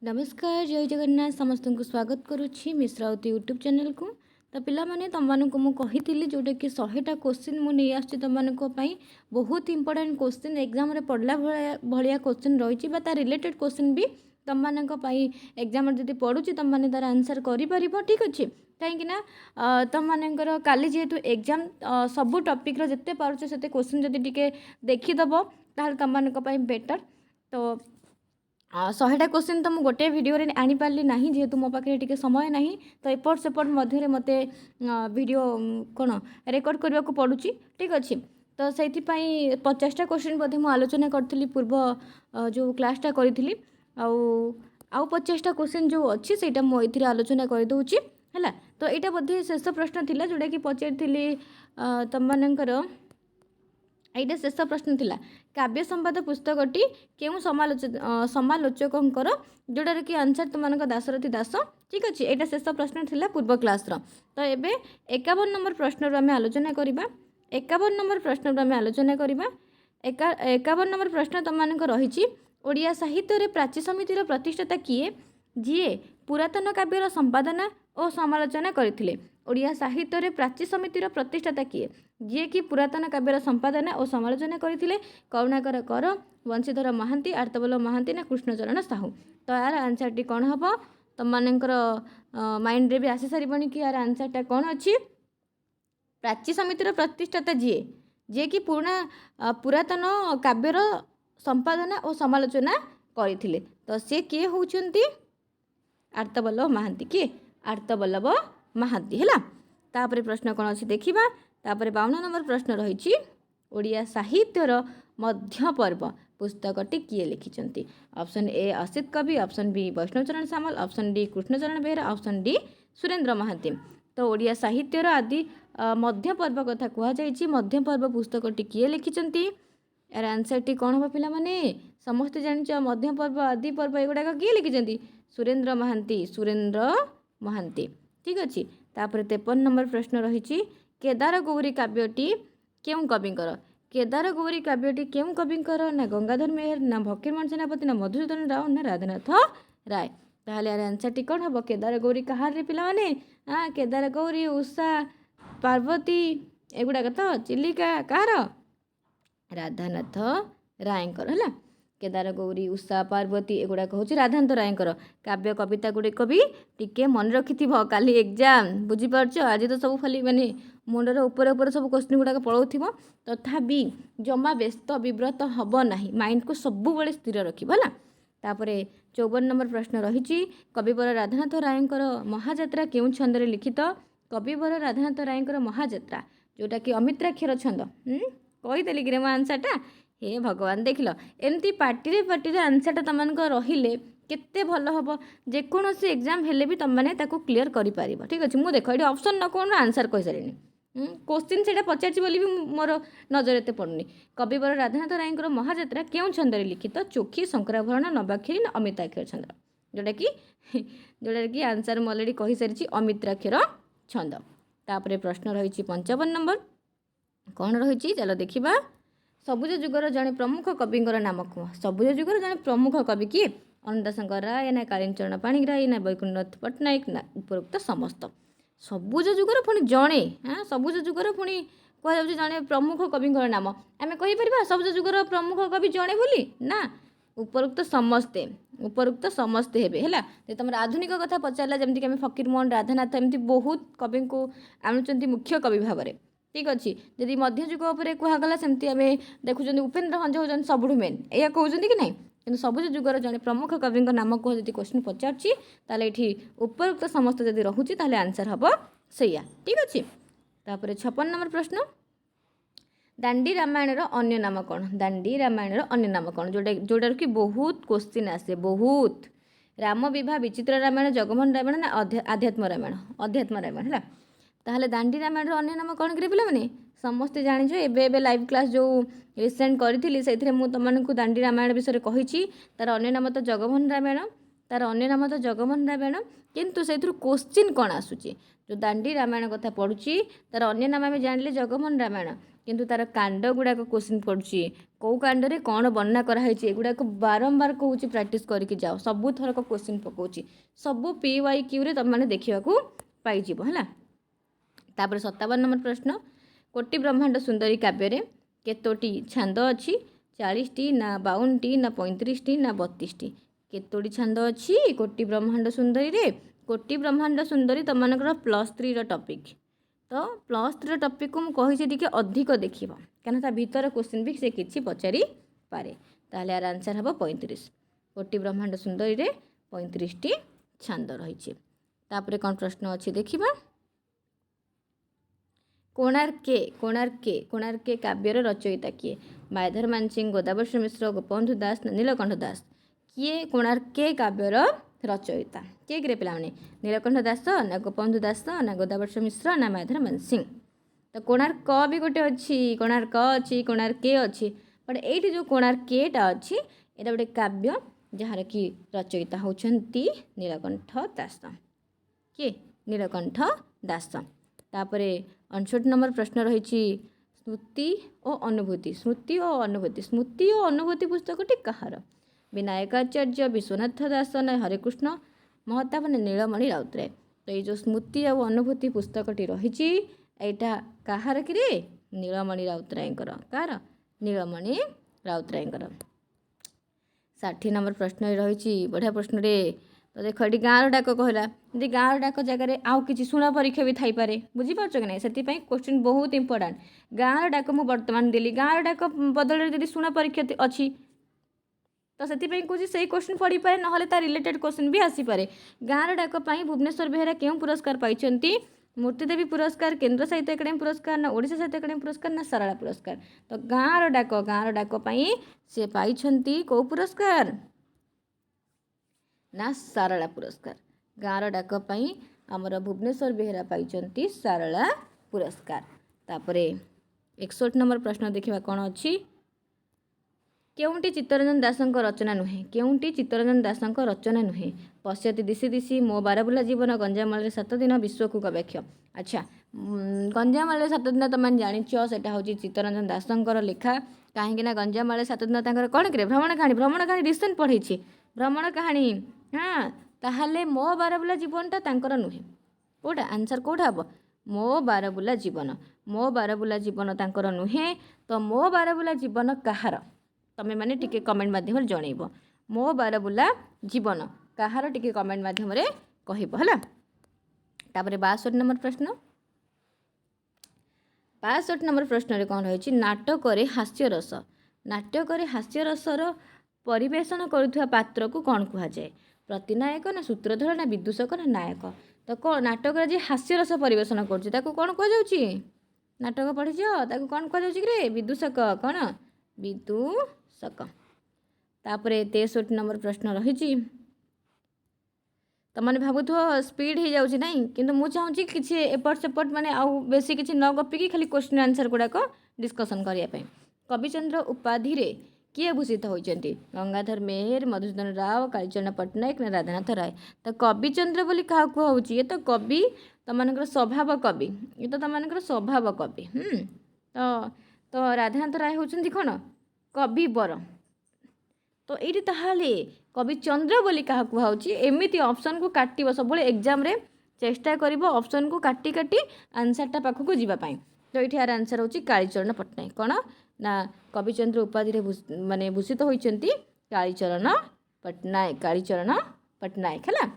नमस्कार जय जगन्नाथ समस्त को स्वागत करुच्ची मिश्रावती यूट्यूब चैनल को। तो पिला माने तुम मानक मुझे जोटा कि 100टा क्वेश्चन मुझे आसी तुम मानी बहुत इंपोर्टेंट क्वेश्चन एग्जाम रे पढ़ला भाया क्वेश्चन रही रिलेटेड क्वेश्चन भी तुम मानी एग्जाम जब पढ़ुची तुम मैंने तार आंसर कर ठीक अच्छे कहीं तुम मानकर काली जेहेतु एग्जाम सबू टॉपिक जिते पार्चे से क्वेश्चन जब टी देखीदब ताल तुम मान बेटर। तो 100टा क्वेश्चन तो मुझे गोटे भिडियो आनीपारि ना जेहेतु मो पाखे टी समय ना तो एपट सेपट मध्य मत भिडियो कौन रेकर्ड करने को पड़ुची ठीक अच्छे। तो से 50टा क्वेश्चन बोधे मुझे आलोचना करी पूर्व जो क्लासटा करी आउ 50टा क्वेश्चन जो अच्छी से मुझे आलोचना करदे है। तो यहाँ बोधे शेष प्रश्न था जोटा कि पचारि तुम मानकर यहाँ शेष प्रश्न थिला काव्य संवाद पुस्तकटी क्यों समालोचक जोड़ार कि आंसर तुम दासरथी दास ठीक अच्छे। यहाँ शेष प्रश्न थिला पूर्व क्लास तो ये 51 नंबर प्रश्न आम आलोचना करवा 51 नंबर प्रश्न आम आलोचना करवा 51 नंबर प्रश्न तुम मान रही ओडिया साहित्य प्राची समितिर प्रतिष्ठाता किए जी पुरातन काव्यर संपादना और समालोचना करथिले। ओडिया साहित्य प्राची समितिर प्रतिष्ठाता किए जी कि पुरातन काव्यर संपादना और समालोचना करथिले करुणाकर कर वंशीधर महांती आर्तबल्लभ महांती ना कृष्णचरण साहू। तो यार आंसर कौन हम तुम मानकर माइंड रे भी आसी सारी कि यार आंसरटा कौन अच्छी प्राची समितिर प्रतिष्ठाता जी कि पुरातन काव्यर संपादना और समालोचना करथिले। तो सी किए होउचंती आर्तबल्लभ महांती किए आर्तबल्लभ महांती है। तापर प्रश्न कौन अच्छी देखा तापर 52 नंबर प्रश्न रही ओडिया साहित्यर मध्य पर्व पुस्तकटी किए लिखिं। Option A Asit Kabi option B Baishnabcharan Samal option D Krushnacharan Behera option D Surendra Mohanty. तो ओडिया साहित्यर आदि मध्य पर्व कथा कहुई मध्य पर्व पुस्तकटी किए लिखिं यार आंसर टी कौन हम पिला माने समस्ते जानिच मध्य पर्व आदि पर्व एगुड़ाक किए लिखिं सुरेंद्र महांती ठीक अच्छे। तापर 53 नंबर प्रश्न रही केदार गौरी काव्यटी क्यों कविंकर केदार गौरी काव्यटी क्यों कविंकर ना गंगाधर मेहर ना फकीरमोहन सेनापति ना मधुसूदन राव ना राधानाथ राय। ताहले यार आंसर टी कौन हम केदार गौरी कहार पिला माने केदार गौरी उषा पार्वती एगुड़ाक तो चिलिका कहार राधानाथ रायकर है। केदार गौरी उषा पार्वती एगुड़ाक हूँ राधानाथ रायकर काव्य कविता गुड़िक भी टिके मन रखि काली एग्जाम बुझीपार आज तो सब खाली माने मुंडर उपर सब क्वेश्चन गुड़ाक पड़ो तथापि जमा व्यस्त विव्रत हम ना माइंड को सब स्थिर रखा। तापर 54 नंबर प्रश्न रही कविवर राधानाथ रायकर महाजात्रा क्यों छंदरे लिखित कविवर राधानाथ रायकर महाजात्रा जोटा कि अमित्राक्षर छंद कहीदेली कि मो आंसरटा हे भगवान देख लो एमती पार्टी आंसरटा तुम रे केते भल हम जेकोसी एग्जाम हेले भी तुम मैंने क्लीयर कर ठीक अच्छे। मुझे देख ये ऑप्शन न कौन आंसर कही सारे क्वेश्चन से पचार भी मोर नजर एत पड़ुनी कविवर राधानाथ रायकर महाजात्रा क्यों छंदरे लिखित चोखी शंकराभरण नवाक्षरी ना अमिताक्षर छंद जोटा कि आंसर मैं अलरेडी कही सारी अमित्राक्षर छंद। तापर प्रश्न रही 55 नंबर कौन रही चलो देखा सबुज जुगर जड़े प्रमुख कविंर नाम कह सबुज जुगर जड़े प्रमुख कवि किए अन्नदाशंकर राय ना कालीचरण पाणिग्राही ना वैकुंठनाथ पट्टनायक ना उपरोक्त समस्त सबुज जुगर पुणी जड़े सबुज जुगर पुणी कह जड़े प्रमुख कविंर नाम आम कहीपर सबुज जुगर प्रमुख कवि जड़े बोली ना उपरोक्त समस्ते हेबे है। तुम आधुनिक कथा पचारा जमीक आम फकीरमोहन राधानाथ एमती बहुत कवि को आणुंट मुख्य कवि भाव में ठीक अच्छे। जदि मध्ययुग उपर कहगला सेमती आम देखुं उपेन्द्र हंज होती सबुठ मेन या कहते कि नहीं कि सबुज जुगर जड़े प्रमुख कवि नाम कह जब क्वेश्चन पचार ये उपरोक्त समस्त जब रोचे ताल आंसर हम सैया ठीक अच्छे। तापर 56 नंबर प्रश्न दांडी रामायण अन्य नाम कौन दांडी रामायण अन्य नाम कौन जोटार कि बहुत क्वेश्चन आसे बहुत राम विवाह विचित्र रामायण जगमोहन रामायण ना अध्यात्म रामायण है। ताहले दांडी रामायण अन्य नाम कौन करे पिला माने समस्ते जानिछ एबे लाइव क्लास जो रिसेंट करी से तुम को दांडी रामायण विषय कही तार अन्य नाम तो जगमोहन रामायण। तार अन्य नाम तो जगमोहन रामायण किंतु से क्वेश्चन कौन आसूची जो दांडी रामायण कथा पढ़ुची तार अन्य नाम आम जानिले जगमोहन रामायण किंतु तार कांड गुड़ाक क्वेश्चन पड़ुची कौ कांड कौन वर्णना कराई एगुड़ाक बारंबार कहूँ प्राक्ट करके जाओ सबू थरक क्वेश्चन पकाउची सबू PYQ रे तुम मैंने देखा पाइज है। तापर 57 नंबर प्रश्न कोटि ब्रह्मांड सुंदरी काव्य केतोटी छांद अच्छी 40टी ना 52टी ना 35टी ना 32टी केतोटी छांद अच्छी कोटि ब्रह्मांड सुंदरी रे कोटि ब्रह्मांड सुंदरी तुम मानकर +3 टॉपिक तो +3 टॉपिक को मुझे टी अधिक देखा क्या भीतर क्वेश्चन भी से किसी पचारि पारे ताहले यार आंसर हम 35 कोटि ब्रह्मांड सुंदरी रे 35टी छांद रही। तापर कौन प्रश्न अच्छी देखा कोणार्के काव्यर रचयिता किए मायाधर मानसिंह गोदावर्ष मिश्र गोपबंधु दास नीलकंठ दास किए कोणार्के काव्यर रचयिता किए किए पे नीलकंठ दास ना गोपबंधु दास ना गोदावर्ष मिश्र ना मायाधर मानसिंह तो कोणार्क भी गोटे अच्छी कोणार्क अच्छी कोणार्के अच्छी बट ये जो कोणार्केटा अच्छी यहाँ गोटे काव्य जार कि रचयिता होती नीलकंठ दास किए नीलकंठ दास। तापर 68 नंबर प्रश्न रही स्मृति और अनुभूति स्मृति और अनुभूति पुस्तकटी कहार विनायकाचार्य विश्वनाथ दास ना हरेकृष्ण महताब ने नीलमणि राउतराय तो ये जो स्मृति और अनुभूति पुस्तकटी रही यहाँ कहार कि नीलमणि राउतरायकर कार नीलमणि राउतरायकर। 60 नंबर प्रश्न रही बढ़िया प्रश्न रे तो देख ये गाँव डाक कहला यदि गाँव डाक जगह आउ कि शुण परीक्षा भी थी पारे बुझीपार कि ना से क्वेश्चन बहुत इंपोर्टाट गाँव डाक मुझे बर्तमान देली गाँव डाक बदल जब शुण परीक्षा अच्छी तो से कौन से क्वेश्चन पढ़ी पारे ना तार रिलेटेड क्वेश्चन भी आसीपे गाँव डाक भुवनेश्वर बेहेरा क्यों पुरस्कार पाई मूर्तिदेवी पुरस्कार केंद्र साहित्य एकाडेमी पुरस्कार ना ओडिशा साहित्य एकाडेमी पुरस्कार ना सारला पुरस्कार तो गाँव डाक से पाई कौ पुरस्कार ना सारला पुरस्कार गाँव डाक आमर भुवनेश्वर बेहेरा पाई सारला पुरस्कार। तापर 61 नंबर प्रश्न देखा कौन अच्छी केउंटी चित्तरंजन दासंक रचना नुहे केउंटी चित्तरंजन दासंक रचना नुहे पश्यति दिशी दिशी मो बारबुला जीवन गंजामाल 7 दिन विश्वकू गवेक्ष। अच्छा गंजामाल 7 दिन तुम जाच से हूँ चित्तरंजन दासंकर लेखा कहीं गंजामाल 7 दिन तर कौन करे भ्रमण कहानी रिसेंट पढ़ी भ्रमण कहानी हाँ ताहले मो बारबुला जीवनटा तांकर नुहे कौटा आंसर कौटा हम मो बारबुला जीवन तांकर नुहे तो मो बारबुला जीवन कहार तमें मैंने टिके कमेंट माध्यम जनइब मो बारबुला जीवन कहार टिके कमेंट माध्यम कहब है। तापर 62 नंबर प्रश्न 62 नंबर प्रश्न कौन रही नाटक हास्यरसर परिवेशन करुवा पात्र को कौन कहुए प्रतिनायक ना सूत्रधर ना विदूषक ना नायक तो कौन नाटक जी हास्यरस परिवेशन कर कौन कहुच्छी नाटक पढ़ी कौन कहुच्छे विदूषक कौन विदूषक। तापर 63 नंबर प्रश्न रही तो मैंने भावुथ स्पीड हो जाऊँ ना कि मुझे चाहूँगी किसी एपट सेपट माने आउ बेसी किसी न गपिकी खाली क्वेश्चन आंसर गुड़ाक डिस्कसन करने कविचंद्र उपाधि रे किए भूषित होती गंगाधर मेहर मधुसूदन राव कालीचरण पट्टनायक ना राधानाथ राय तो कविचंद्र बोली क्या कहूँ ये तो कवि तुम स्वभाव कवि ये तो तुम स्वभाव कवि तो राधानाथ राय होती कौन कवि बर तो ये ताहले कविचंद्र बोली क्या कहूँ एमती ऑप्शन को काट सब एग्जाम रे चेष्टा कर ऑप्शन को काटी काटी आंसरटा पाखक जीवाई तो ये आंसर हूँ कालीचरण पट्टनायक कौन ना कविचंद्र उपाधि माने भूषित होती कालीचरण पट्टनायक है।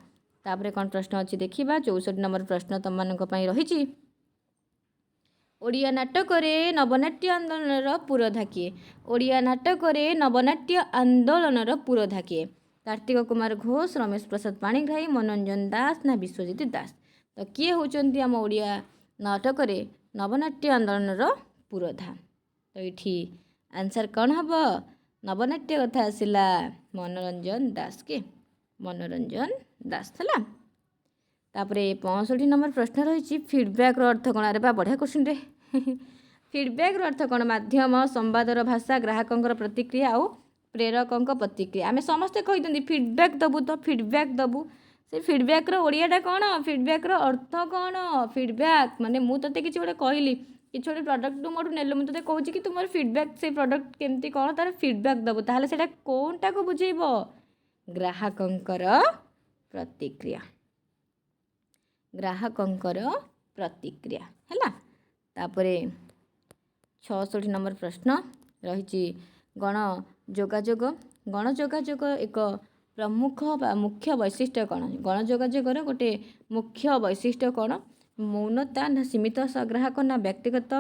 तापर कौन प्रश्न अच्छी देखा 64 नंबर प्रश्न तुम मानक रही ओडिया नाटक नवनाट्य आंदोलन पुरोधा किए ओडिया नाटक नवनाट्य आंदोलन पुरोधा किए कार्तिक कुमार घोष रमेश प्रसाद पाणिग्राही मनोरंजन दास ना विश्वजित दास तो किए होती आम ओडिया नाटक नवनाट्य आंदोलन पुरोधा तो ये आंसर कौन हम नवनाट्य कथा आसला मनोरंजन दास के मनोरंजन दास है। तापर 65 नंबर प्रश्न रही फीडबैक अर्थ कौन अरे बा बढ़िया क्वेश्चन रे फीडबैक अर्थ कौन माध्यम संवादर भाषा ग्राहकों प्रतिक्रिया और ପ୍ରେରକଙ୍କ ପ୍ରତିକ୍ରିୟା। ଆମେ ସମସ୍ତେ କହିଦିଅନ୍ତି ଫିଡ଼ବ୍ୟାକ୍ ଦେବୁ, ତ ଫିଡ଼ବ୍ୟାକ୍ ଦେବୁ। ସେ ଫିଡ଼ବ୍ୟାକ୍ର ଓଡ଼ିଆଟା କ'ଣ? ଫିଡ଼ବ୍ୟାକ୍ର ଅର୍ଥ କ'ଣ? ଫିଡ଼ବ୍ୟାକ୍ ମାନେ ମୁଁ ତୋତେ କିଛି ଗୋଟେ କହିଲି, କିଛି ଗୋଟେ ପ୍ରଡ଼କ୍ଟ ତୁ ମୋଠୁ ନେଲୁ, ମୁଁ ତୋତେ କହୁଛି କି ତୁମର ଫିଡ଼ବ୍ୟାକ୍, ସେଇ ପ୍ରଡ଼କ୍ଟ କେମିତି କ'ଣ ତା'ର ଫିଡ଼ବ୍ୟାକ୍ ଦେବୁ। ତାହେଲେ ସେଇଟା କ'ଣଟାକୁ ବୁଝେଇବ? ଗ୍ରାହକଙ୍କର ପ୍ରତିକ୍ରିୟା। ଗ୍ରାହକଙ୍କର ପ୍ରତିକ୍ରିୟା ହେଲା। ତାପରେ 66 ନମ୍ବର ପ୍ରଶ୍ନ ରହିଛି ଗଣ ଯୋଗାଯୋଗ। ଗଣ ଯୋଗାଯୋଗ ଏକ ପ୍ରମୁଖ ବା ମୁଖ୍ୟ ବୈଶିଷ୍ଟ୍ୟ କ'ଣ? ଗଣ ଯୋଗାଯୋଗର ଗୋଟେ ମୁଖ୍ୟ ବୈଶିଷ୍ଟ୍ୟ କ'ଣ? ମୌନତା ନା ସୀମିତ ଗ୍ରାହକ ନା ବ୍ୟକ୍ତିଗତ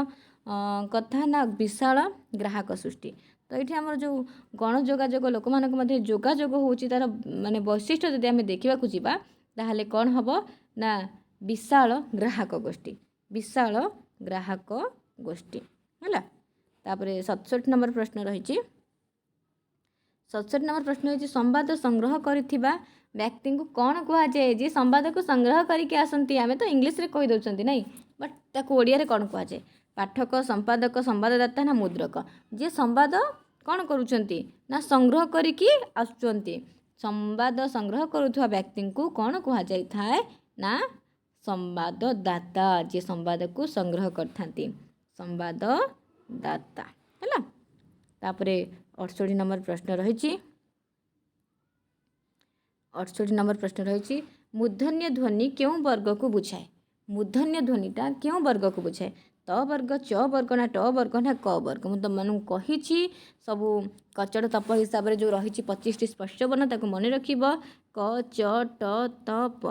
କଥା ନା ବିଶାଳ ଗ୍ରାହକ ସୃଷ୍ଟି। ତ ଏଇଠି ଆମର ଯେଉଁ ଗଣ ଯୋଗାଯୋଗ ଲୋକମାନଙ୍କ ମଧ୍ୟରେ ଯୋଗାଯୋଗ ହେଉଛି ତା'ର ମାନେ ବୈଶିଷ୍ଟ୍ୟ ଯଦି ଆମେ ଦେଖିବାକୁ ଯିବା ତାହେଲେ କ'ଣ ହେବ ନା ବିଶାଳ ଗ୍ରାହକ ଗୋଷ୍ଠୀ। ବିଶାଳ ଗ୍ରାହକ ଗୋଷ୍ଠୀ ହେଲା। ତାପରେ 67 ନମ୍ବର ପ୍ରଶ୍ନ ରହିଛି। 67 ନମ୍ବର ପ୍ରଶ୍ନ ହେଉଛି ସମ୍ବାଦ ସଂଗ୍ରହ କରିଥିବା ବ୍ୟକ୍ତିଙ୍କୁ କ'ଣ କୁହାଯାଏ? ଯିଏ ସମ୍ବାଦକୁ ସଂଗ୍ରହ କରିକି ଆସନ୍ତି। ଆମେ ତ ଇଂଲିଶରେ କହିଦେଉଛନ୍ତି ନାଇଁ, ବଟ୍ ତାକୁ ଓଡ଼ିଆରେ କ'ଣ କୁହାଯାଏ? ପାଠକ, ସମ୍ପାଦକ, ସମ୍ବାଦଦାତା ନା ମୁଦ୍ରକ? ଯିଏ ସମ୍ବାଦ କ'ଣ କରୁଛନ୍ତି ନା ସଂଗ୍ରହ କରିକି ଆସୁଛନ୍ତି। ସମ୍ବାଦ ସଂଗ୍ରହ କରୁଥିବା ବ୍ୟକ୍ତିଙ୍କୁ କ'ଣ କୁହାଯାଇଥାଏ? ନା ସମ୍ବାଦଦାତା। ଯିଏ ସମ୍ବାଦକୁ ସଂଗ୍ରହ କରିଥାନ୍ତି, ସମ୍ବାଦଦାତା ହେଲା। ତାପରେ 68 ନମ୍ବର ପ୍ରଶ୍ନ ରହିଛି। 68 ନମ୍ବର ପ୍ରଶ୍ନ ରହିଛି ମୂର୍ଧନ୍ୟ ଧ୍ୱନି କେଉଁ ବର୍ଗକୁ ବୁଝାଏ? ମୂର୍ଧନ୍ୟ ଧ୍ୱନିଟା କେଉଁ ବର୍ଗକୁ ବୁଝାଏ? ତ ବର୍ଗ, ଚ ବର୍ଗ ନା ଟ ବର୍ଗ ନା କ ବର୍ଗ? ମୁଁ ତୁମମାନଙ୍କୁ କହିଛି ସବୁ କଚଡ଼ ତପ ହିସାବରେ ଯେଉଁ ରହିଛି 25ଟି ସ୍ପର୍ଶ ବର୍ଣ୍ଣ ତାକୁ ମନେ ରଖିବ। କ, ଚ, ଟ, ତ, ପ।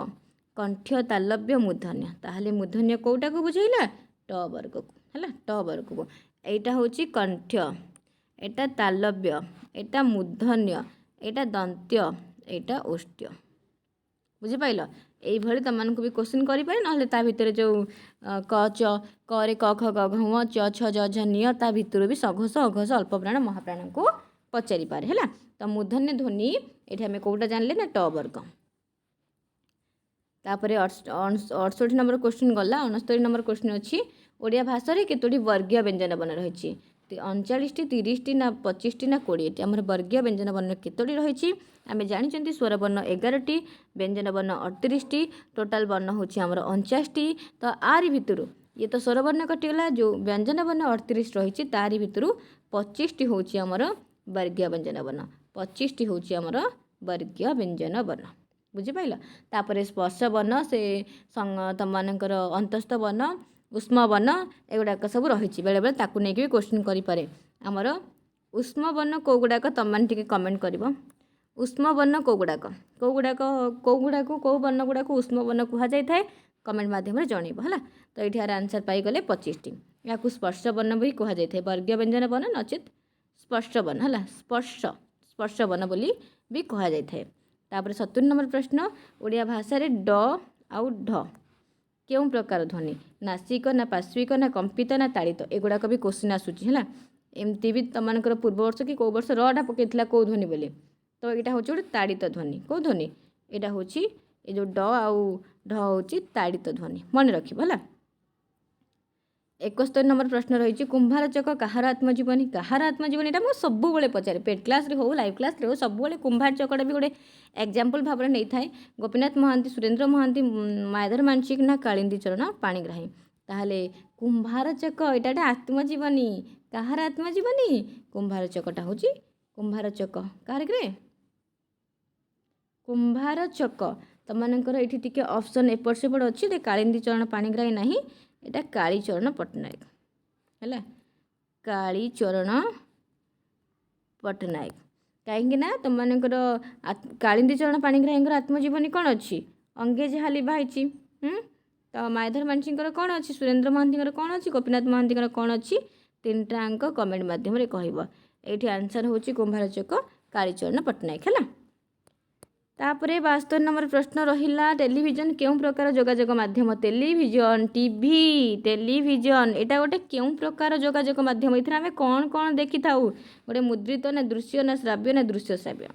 କଣ୍ଠ, ତାଲବ୍ୟ, ମୂର୍ଧନ୍ୟ। ତାହେଲେ ମୂର୍ଧନ୍ୟ କେଉଁଟାକୁ ବୁଝାଇଲା? ଟ ବର୍ଗକୁ ହେଲା, ଟ ବର୍ଗକୁ। এইটা ହେଉଛି କଣ୍ଠ, ଏଇଟା ତାଲବ୍ୟ, ଏଇଟା ମୂର୍ଧନ୍ୟ, ଏଇଟା ଦନ୍ତ୍ୟ, ଏଇଟା ଓଷ୍ଟ୍ୟ। ବୁଝିପାରିଲ? এইଭଳି ତୁମମାନଙ୍କୁ ବି କ୍ୱେଶ୍ଚିନ୍ କରିପାରେ, ନହେଲେ ତା ଭିତରେ ଯେଉଁ କ ଚ, କରେ କ ଖ ଗ ଘ ମ, ଚ ଛ ଜ ଝ ନିୟ, ତା ଭିତରୁ ବି ସଘୋଷ ଅଘୋଷ ଅଳ୍ପପ୍ରାଣ ମହାପ୍ରାଣଙ୍କୁ ପଚାରିପାରେ ହେଲା। ତ ମୂର୍ଧନ୍ୟ ଧ୍ୱନି ଏଠି ଆମେ କେଉଁଟା ଜାଣିଲେ ନା ଟ ବର୍ଗ। ତାପରେ 68 ନମ୍ବର କ୍ୱେଶ୍ଚିନ୍ ଗଲା। 69 ନମ୍ବର କ୍ୱେଶ୍ଚିନ୍ ଅଛି ଓଡ଼ିଆ ଭାଷାରେ କେତୋଟି ବର୍ଗୀୟ ବ୍ୟଞ୍ଜନ ବର୍ଣ୍ଣ ରହିଛି? 39ଟି, 30ଟି ନା 25ଟି ନା 20ଟି? ଆମର ବର୍ଗୀୟ ବ୍ୟଞ୍ଜନ ବର୍ଣ୍ଣ କେତୋଟି ରହିଛି? ଆମେ ଜାଣିଛନ୍ତି ସ୍ୱରବର୍ଣ୍ଣ 11ଟି, ବ୍ୟଞ୍ଜନ ବର୍ଣ୍ଣ 38ଟି, ଟୋଟାଲ୍ ବର୍ଣ୍ଣ ହେଉଛି ଆମର 49ଟି। ତ ଆରି ଭିତରୁ ଇଏ ତ ସ୍ୱରବର୍ଣ୍ଣ କଟିଗଲା, ଯେଉଁ ବ୍ୟଞ୍ଜନ ବର୍ଣ୍ଣ 38 ରହିଛି ତାରି ଭିତରୁ 25ଟି ହେଉଛି ଆମର ବର୍ଗୀୟ ବ୍ୟଞ୍ଜନ ବର୍ଣ୍ଣ। 25ଟି ହେଉଛି ଆମର ବର୍ଗୀୟ ବ୍ୟଞ୍ଜନ ବର୍ଣ୍ଣ। ବୁଝିପାରିଲ? ତାପରେ ସ୍ପର୍ଶ ବର୍ଣ୍ଣ, ସେ ତୁମମାନଙ୍କର ଅନ୍ତସ୍ଥ ବର୍ଣ୍ଣ, ଉଷ୍ମ ବର୍ଣ୍ଣ, ଏଗୁଡ଼ାକ ସବୁ ରହିଛି। ବେଳେବେଳେ ତାକୁ ନେଇକି ବି କ୍ୱେଶ୍ଚିନ୍ କରିପାରେ। ଆମର ଉଷ୍ମ ବର୍ଣ୍ଣ କେଉଁ ଗୁଡ଼ାକ ତୁମମାନେ ଟିକେ କମେଣ୍ଟ କରିବ। ଉଷ୍ମ ବର୍ଣ୍ଣ କେଉଁ ଗୁଡ଼ାକ? କେଉଁ ବର୍ଣ୍ଣ ଗୁଡ଼ାକୁ ଉଷ୍ମ ବର୍ଣ୍ଣ କୁହାଯାଇଥାଏ? କମେଣ୍ଟ ମାଧ୍ୟମରେ ଜଣାଇବ ହେଲା। ତ ଏଇଠି ଆର ଆନ୍ସର୍ ପାଇଗଲେ 25ଟି। ଏହାକୁ ସ୍ପର୍ଶ ବର୍ଣ୍ଣ ବି କୁହାଯାଇଥାଏ। ବର୍ଗୀୟ ବ୍ୟଞ୍ଜନ ବର୍ଣ୍ଣ ନଚେତ୍ ସ୍ପର୍ଶ ବର୍ଣ୍ଣ ହେଲା। ସ୍ପର୍ଶ ବର୍ଣ୍ଣ ବୋଲି ବି କୁହାଯାଇଥାଏ। ତାପରେ 70 ନମ୍ବର ପ୍ରଶ୍ନ ଓଡ଼ିଆ ଭାଷାରେ ଡ ଆଉ ଢ କେଉଁ ପ୍ରକାର ଧ୍ୱନି? ନାସିକ ନା ପାର୍ଶ୍ୱିକ ନା କମ୍ପିତ ନା ତାଳିତ? ଏଗୁଡ଼ାକ ବି କ୍ୱେଶ୍ଚିନ୍ ଆସୁଛି ହେଲା। ଏମିତି ବି ତୁମମାନଙ୍କର ପୂର୍ବ ବର୍ଷ କି କେଉଁ ବର୍ଷ ରଟା ପକାଇଥିଲା କେଉଁ ଧ୍ୱନି ବୋଲି। ତ ଏଇଟା ହେଉଛି ଗୋଟେ ତାଡ଼ିତ ଧ୍ୱନି। କେଉଁ ଧ୍ୱନି? ଏଇଟା ହେଉଛି ଏ ଯେଉଁ ଡ ଆଉ ଢ ହେଉଛି ତାଡ଼ିତ ଧ୍ୱନି, ମନେ ରଖିବ ହେଲା। 71 ନମ୍ବର ପ୍ରଶ୍ନ ରହିଛି କୁମ୍ଭାରଚକ କାହାର ଆତ୍ମଜୀବନୀ? କାହାର ଆତ୍ମଜୀବନୀ? ଏଇଟା ମୁଁ ସବୁବେଳେ ପଚାରେ, ପେଡ୍ କ୍ଲାସ୍ରେ ହେଉ ଲାଇଭ୍ କ୍ଲାସ୍ରେ ହେଉ, ସବୁବେଳେ କୁମ୍ଭାରଚକଟା ବି ଗୋଟେ ଏକ୍ଜାମ୍ପଲ୍ ଭାବରେ ନେଇଥାଏ। ଗୋପୀନାଥ ମହାନ୍ତି, ସୁରେନ୍ଦ୍ର ମହାନ୍ତି, ମାୟାଧର ମାନସିକ ନା କାଳିନ୍ଦୀ ଚରଣ ପାଣିଗ୍ରାହୀ? ତାହେଲେ କୁମ୍ଭାରଚକ ଏଇଟା ଗୋଟେ ଆତ୍ମଜୀବନୀ। କାହାର ଆତ୍ମଜୀବନୀ? କୁମ୍ଭାରଚକଟା ହେଉଛି କୁମ୍ଭାରଚକ। କାହାର କିରେ? କୁମ୍ଭାରଚକ। ତୁମମାନଙ୍କର ଏଇଠି ଟିକେ ଅପସନ୍ ଏପଟ ସେପଟ ଅଛି, କାଳିନ୍ଦୀ ଚରଣ ପାଣିଗ୍ରାହୀ ନାହିଁ, ଏଇଟା କାଳୀଚରଣ ପଟ୍ଟନାୟକ ହେଲା। କାଳୀଚରଣ ପଟ୍ଟନାୟକ। କାହିଁକି ନା ତୁମମାନଙ୍କର କାଳିନ୍ଦୀ ଚରଣ ପାଣିଗ୍ରାହୀଙ୍କର ଆତ୍ମଜୀବନୀ କ'ଣ ଅଛି? ଅଙ୍ଗେ ଯାହା ଲିଭା ହେଇଛି। ତ ମାୟାଧର ମାନସିଙ୍କର କ'ଣ ଅଛି? ସୁରେନ୍ଦ୍ର ମହାନ୍ତିଙ୍କର କ'ଣ ଅଛି? ଗୋପୀନାଥ ମହାନ୍ତିଙ୍କର କ'ଣ ଅଛି? ତିନିଟା ଆଙ୍କ କମେଣ୍ଟ ମାଧ୍ୟମରେ କହିବ। ଏଇଠି ଆନ୍ସର୍ ହେଉଛି କୁମ୍ଭାରଚକ, କାଳୀଚରଣ ପଟ୍ଟନାୟକ ହେଲା। ତାପରେ 72 ନମ୍ବର ପ୍ରଶ୍ନ ରହିଲା ଟେଲିଭିଜନ କେଉଁ ପ୍ରକାର ଯୋଗାଯୋଗ ମାଧ୍ୟମ? ଟେଲିଭିଜନ, ଟିଭି, ଟେଲିଭିଜନ ଏଇଟା ଗୋଟେ କେଉଁ ପ୍ରକାର ଯୋଗାଯୋଗ ମାଧ୍ୟମ? ଏଥିରେ ଆମେ କ'ଣ କ'ଣ ଦେଖିଥାଉ? ଗୋଟେ ମୁଦ୍ରିତ ନା ଦୃଶ୍ୟ ନା ଶ୍ରାବ୍ୟ ନା ଦୃଶ୍ୟ ଶ୍ରାବ୍ୟ?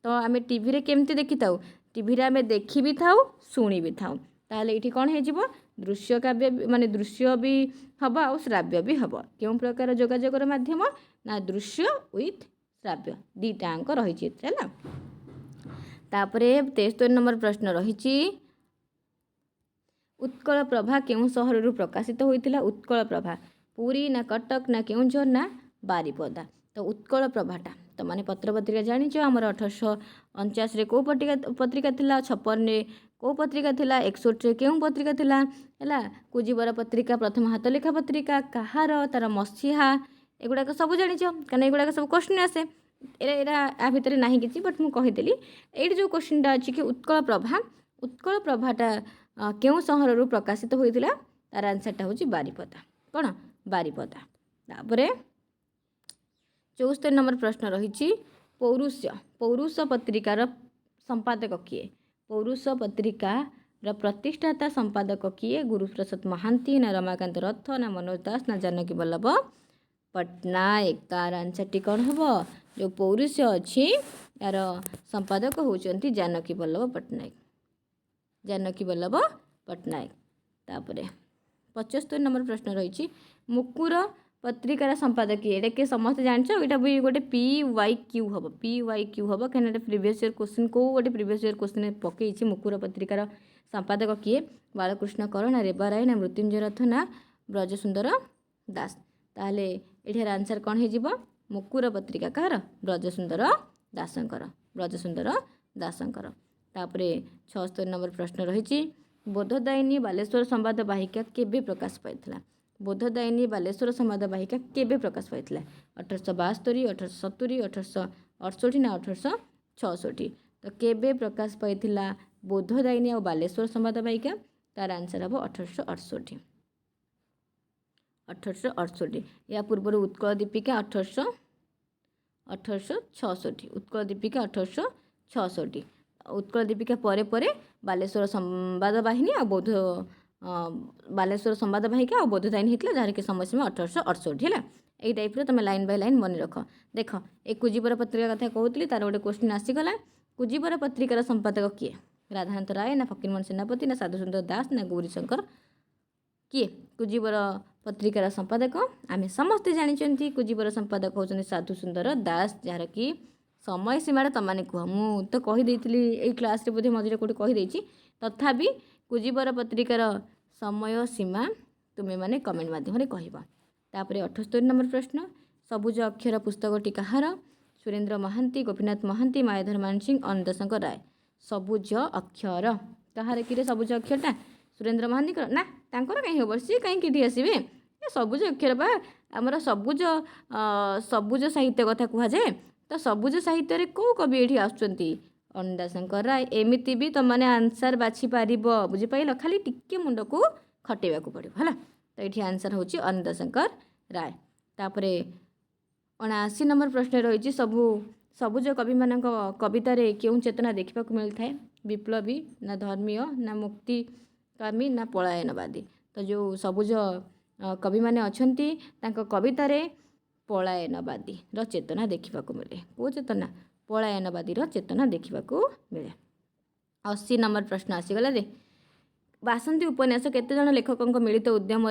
ତ ଆମେ ଟିଭିରେ କେମିତି ଦେଖିଥାଉ? ଟିଭିରେ ଆମେ ଦେଖି ବି ଥାଉ, ଶୁଣି ବି ଥାଉ। ତାହେଲେ ଏଇଠି କ'ଣ ହେଇଯିବ? ଦୃଶ୍ୟ କାବ୍ୟ ମାନେ ଦୃଶ୍ୟ ବି ହେବ ଆଉ ଶ୍ରାବ୍ୟ ବି ହେବ। କେଉଁ ପ୍ରକାର ଯୋଗାଯୋଗର ମାଧ୍ୟମ? ନା ଦୃଶ୍ୟ ୱିଥ୍ ଶ୍ରାବ୍ୟ ଦୁଇଟାଙ୍କ ରହିଛି ହେଲା। ତାପରେ 73 नंबर प्रश्न रही उत्कल प्रभा केउं सहरु प्रकाशित होइतिला। उत्कल प्रभा पुरी ना कटक ना केउंझर ना बारिपदा। तो उत्कल प्रभाटा तो माने पत्र पत्रिका जानिछ हमर 1849 रे को पत्रिका थिला, 56 रे को पत्रिका थिला, 61 रे केउं पत्रिका थिला हैला। कुजीबर पत्रिका प्रथम हाथ लेखा पत्रिका कहार तार मसीहा एगुड़ाक सब जानिछ कारण एगुड़ाक सब क्वेश्चन आसे एरा आ भितर नाही किछि बट मु कहिदेली एठी जो क्वेश्चनटा अछि कि उत्कल प्रभाटा केउं सहररु प्रकाशित होइतिला तार आंसरटा होछि बारिपदा। कोन बारिपदा। तापरे 74 नंबर प्रश्न रही पौरुष पत्रिकार संपादक किए। पौरुष पत्रिकार प्रतिष्ठाता संपादक किए। गुरुप्रसाद महांती ना रमाकांत रथ ना मनोज दास ना जानकी वल्लभ पट्टनायक। तार आंसरटी कौन हम जो पौरुष अच्छी यार संपादक होती जानकी वल्लभ पट्टनायक। जानकी वल्लभ पट्टनायक। तापरे 75 नंबर प्रश्न रही मुकुर पत्रिकार संपादक ये कि समस्त जान यहाँ भी गोटे PYQ हम PYQ हम कहीं प्रीवियस ईयर क्वेश्चन को गोटे प्रीवियस ईयर क्वेश्चन पकई मुकुर पत्रिकार संपादक किए। बालकृष्ण कर ना रेबा राय ना मृत्युंजय रथ ना ब्रजसुंदर दास। ताहले एठार आंसर कौन हो मुकुर पत्रिका कहार ब्रजसुंदर दासंकर। तापरे 76 नंबर प्रश्न रही बोधदायिनी बालेश्वर संवाद वाहिका केबे प्रकाश पाइथिला। बोधदायिनी बालेश्वर संवाद वाहिका केबे प्रकाश पाइथिला 1872, 1870, 1868 ना 1866। तो केबे प्रकाश पाइथिला बोधदायिनी और बालेश्वर संवाद वाहिका तार आंसर हम 1868। या पूर्व उत्कल दीपिका 1866। उत्कल दीपिका 1866। उत्कल दीपिका परे परे बालेश्वर संवाद वाहिनी और बौद्ध बालेश्वर संवाद वाहिका और बोधदायिनी होता जहाँ कि समय सीमा 1868 है। यही टाइप तुम लाइन बाय लाइन मन रख। देख ए कुजीबर पत्रिका कथा कहती तार गोटे क्वेश्चन आसीगला। कुजीबर पत्रिकार संपादक किए राधानाथ राय ना फकीरमोहन सेनापति ना साधुसुंदर दास ना गौरीशंकर किए। कुजीबर पत्रिकार संपादक आमे समस्ते जानी कुजीबर संपादक होचंदी साधुसुंदर दास जार कि समय सीमा तमाने कह मु तो कहीदे यही क्लास बोधे मझे कौटे कहीदे तथापि कुजीबर पत्रिकार समय सीमा तुम्हें माने कमेंट माध्यम कह। तापर 78 नंबर प्रश्न सबुज अक्षर पुस्तकटी कहार। सुरेंद्र महांती, गोपीनाथ महांती, मायाधर मानसिंह, अनंतशंकर राय। सबुज अक्षर कहार कि सबुज अक्षरटा सुरेंद्र महांती ना तांकर कहीं हम सी कहीं किटी आसबे सबुज अक्षर बा आमर सबुज साहित्य कथा कहुए। तो सबुज साहित्य रे को कवि ये आसुचंती अनंतशंकर राय। एमिति भी तुम मैंने आंसर बाछि पारिब बुझिपाइल खाली टिके मुंड को खटेबा को पड़ो है। तो ये आंसर होची अनंतशंकर राय। तापर 79 नंबर प्रश्न रही सबुज कवि मान कवितार क्यों चेतना देखा मिलता है। विप्लवी ना धर्मीय ना मुक्तिकामी ना पलायनवादी। तो जो सबुज कवि माने अछंती तांको कवितार पलायनवादी चेतना देखा मिले। को चेतना पलायनवादी चेतना देखा मिले। 80 नंबर प्रश्न आसीगला रे बासंती उपन्यास केते जन लेखकों मिलित उद्यम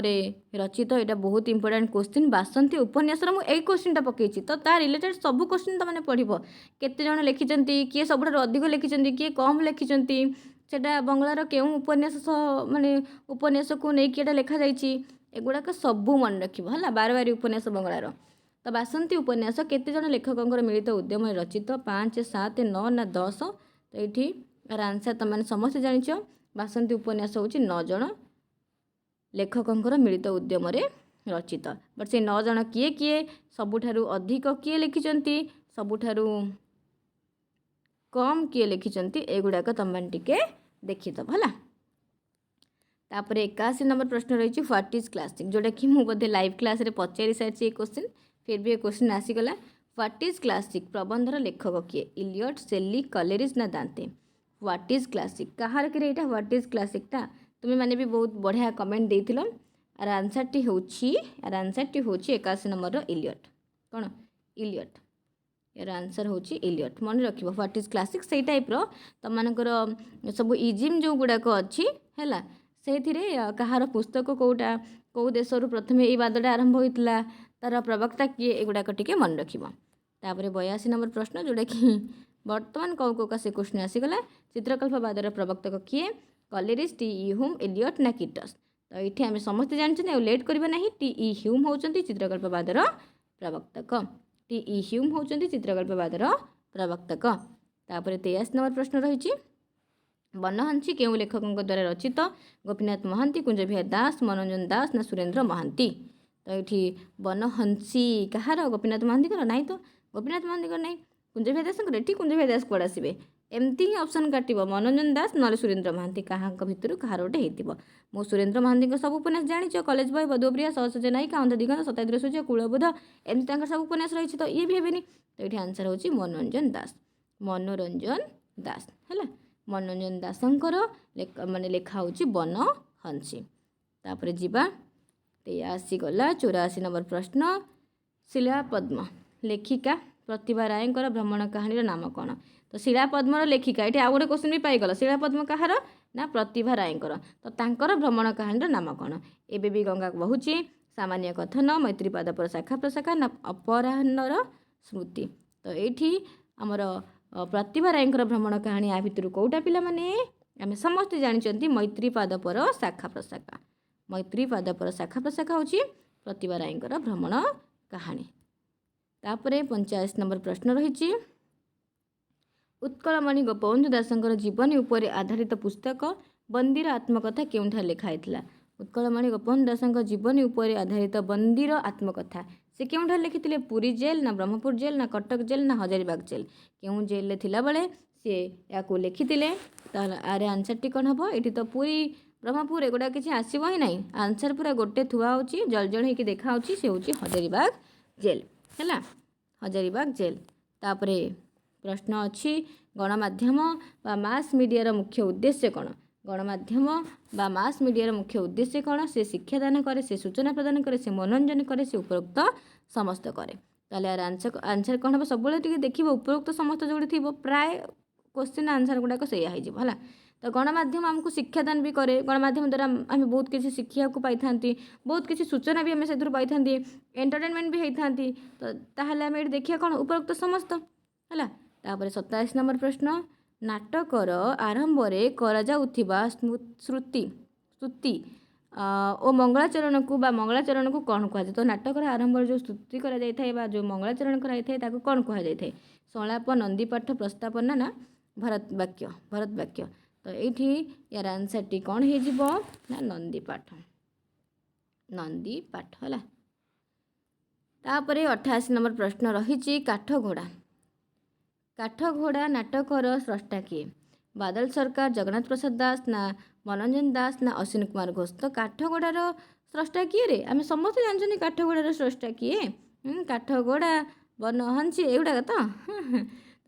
रचित। यहाँ बहुत इंपोर्टेंट क्वेश्चन बासंती उपन्यास मुझे क्वेश्चन पकई तो ता रिलेटेड सब क्वेश्चन तो मैंने पढ़ केते जन लिखिं किए सब अधिक लिखिं किए कम लिखिं सेटा बंगलार केउं उपन्यास माने उपन्यास को लेकिन लिखा जाइए एगुड़ाक सबू मन रख है 12 उपन्यास बंगलार। तो बासंती उपन्यास केते जन लेखकों मिलित उद्यम रचित 5, 7, 9 ना 10। तो ये आंसर तुम मैंने समस्त जानिच बासंती उपन्यास हूँ 9 जन लेखकों मिलित उद्यम रचित। बट से 9 जन किए किए सबुठारु अधिक किए लिखिंट सबुठारु कम किए लिखिंट एगुड़ाक तुम मैंने टिके देखिदब है। तापर 81 नंबर प्रश्न रही व्हाट इज क्लासिक जोटा कि मुझे बोधे लाइव क्लास रे पचारि सारी क्वेश्चन फिर भी क्वेश्चन आसीगला। व्हाट इज क्लासिक प्रबंधर लेखक किए इलियट, शेली, कलेरिज ना दांते। व्हाट इज क्लासिक कहार कि यहाँ व्हाट इज क्लासिकटा तुम्हें मैंने भी बहुत बढ़िया कमेंट देथिल। आर आंसरटी हूँ 81 नंबर इलियट। कौन इलियट यार आंसर हूँ इलियट मन रख। व्हाट इज क्लासिक से टाइप तुम मानकर सब इजिम जो गुड़ाक अच्छी है से कहार पुस्तक कौटा कौ देश प्रथम ये वादटा आरंभ होता तार प्रवक्ता किए एगुड़ाक टिके मन रख। तापर 82 नंबर प्रश्न जोटा कि वर्तमान कौ कौका से क्वेश्चन आसीगला चित्रकल्पवादर प्रवर्तक किए कलेरिस टी.ई. ह्यूम एलियट ना किटस। तो ये आम समस्ते जानते लेट करवा ना टी.ई. ह्यूम होती चित्रकल्पवादर प्रवर्तक टी.ई. ह्यूम होती चित्रकल्पवादर प्रवर्तक। तापर 83 नंबर प्रश्न रही बनहंसी केउं लेखकों द्वारा रचित गोपीनाथ महांती कुंजबिहारी दास मनोरंजन दास ना सुरेंद्र महांती। तो ये बनहंसी कहार गोपीनाथ महांती ना तो गोपीनाथ महांती ना कुंजबिहारी दास ये कुंजबिहारी दास कौड़ आसवे एमती ही ऑप्शन काट मनोरंजन दास ना सुरेंद्र महांती क्या भितर कहार गोटे हो मो सुरेंद्र महांती सब उपन्यास जाच कलेज बॉय बधुप्रिया सहसज नायिका अंधदिगंत शताब्दी सूर्य कूलबोध एमती सब उपन्यास रही तो ये भी हेनी। तो ये आंसर हो मनोरंजन दास है मनोरंजन दासंकर माने लेखा होची बनहंसी। तापर जीवा 83 गला 84 नंबर प्रश्न शिला पद्म लेखिका प्रतिभा रायंकर भ्रमण कहानी नाम कौन। तो शिला पद्मर लेखिका ये आउ गोटे क्वेश्चन भी पाईगल शिला पद्म कहार ना प्रतिभा रायंकर तो तांकर भ्रमण कहानी नाम कौन। एबे भी गंगा बहुची सामान्य कथन मैत्रीपाद पर शाखा प्रशाखा ना अपराह्नर स्मृति। तो ये आमर प्रतिभा रायंकर भ्रमण कहानी आ भितर कौटा पिला माने आमे समस्त जानते मैत्रीपाद पर शाखा प्रशाखा मैत्रीपाद पर शाखा प्रशाखा होची प्रतिभा रायंकर भ्रमण कहानी। तापरे 85 नंबर प्रश्न रही उत्कलमणि गोपबंधु दासंकर जीवनी उपरे आधारित पुस्तक बंदीर आत्मकथा केउठा लिखाइथिला। उत्कलमणि गोपबंधु दासंकर जीवनी उपरे आधारित बंदीर आत्मकथा से केउठा लिखिथिले पुरी जेल ना ब्रह्मपुर जेल ना कटक जेल ना हजारीबाग जेल केउं जेल थिला बेले सी या लिखिथिले। आरे आंसर टी कौन हम ये तो पुरी ब्रह्मपुर एगुड़ा किसी आसब ही ना आंसर पूरा गोटे थुआ हो जल जल होकर देखा से हूँ हजारीबाग जेल है हजारीबाग जेल। तापरे प्रश्न अच्छी गणमाध्यम बा मास मीडिया मुख्य उद्देश्य कौन। गणमाध्यम बा मास मीडिया मुख्य उद्देश्य कौन से शिक्षादान करे से सूचना प्रदान करे से मनोरंजन करे से उपरोक्त समस्त करे। ताले यार आंसर कौन हम सब देखिए उपरोक्त समस्त जो थी प्राय क्वेश्चन आंसर गुड़ाक से है। तो गणमाध्यम आमको शिक्षादान भी करे गणमाध्यम द्वारा आम बहुत किसी शिक्षा को पाई था बहुत किसी सूचना भी आम से पाई था एंटरटेनमेंट भी होता तो ताहले आम ये देखिए कौन उपरोक्त समस्त है। तापर 27 नंबर प्रश्न नाटकर आरंभ करा जाउथिबा श्रुति स्तुति और मंगलाचरण को बा मंगलाचरण को कौन कहुए। तो नाटकर आरंभ जो स्तुति करा जाए बा जो मंगलाचरण कराई ताको कौन कहुए संलाप नंदीपाठ प्रस्तावना ना भरत वाक्य। तो ये यार आंसर टी कौन हो ना नंदीपाठ है। तापर 88 नंबर प्रश्न रही काठघोड़ा नाटकर स्रष्टा किए बादल सरकार जगन्नाथ प्रसाद दास ना मनोरंजन दास ना अश्विनी कुमार घोष। तो काठघोड़ार स्रष्टा किए रे आम समस्त जानते काठघोड़ार स्रष्टा किए काठघोड़ा बनहंसी एगुड़ा तो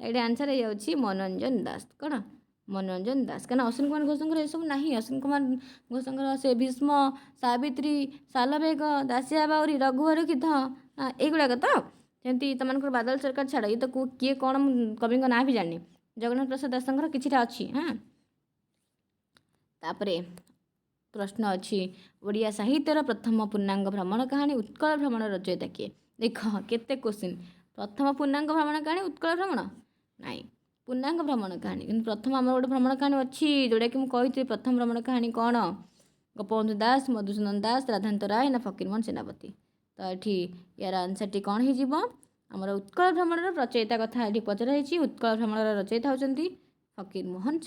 ये आंसर हो मनोरंजन दास कौन मनोरंजन दास क्या अश्विनी कुमार घोषंकर ये सब ना अश्विनी कुमार घोषंकर से भीष्म सावित्री सालबेग दासिया बाउरी रघुवर गीत एगुड़ाक तो जमी तुम बादल सरकार छाड़ ये तो किए कौन कवि ना भी जानी जगन्नाथ प्रसाद दासंकर किछिटा अच्छी। हाँ तापरे प्रश्न अच्छी ओडिया साहित्यर प्रथम पूर्णांग भ्रमण कहानी उत्कल भ्रमण रचयिता किए। देख केते क्वेश्चन प्रथम पूर्णांग भ्रमण कहानी उत्कल भ्रमण नाई पूर्णांग भ्रमण कहानी कि प्रथम आम गोटे भ्रमण कहानी अच्छी जोटा कि मुझे प्रथम भ्रमण कहानी कौन गोपबंधु दास मधुसूदन दास राधाकांत राय ना फकीरमोहन सेनापति। तो ये यार आंसर टी कौन हो आमर उत्कल भ्रमण रचयिता कथा ये पचराई उत्कल भ्रमण रचयिता होती फकीरमोहन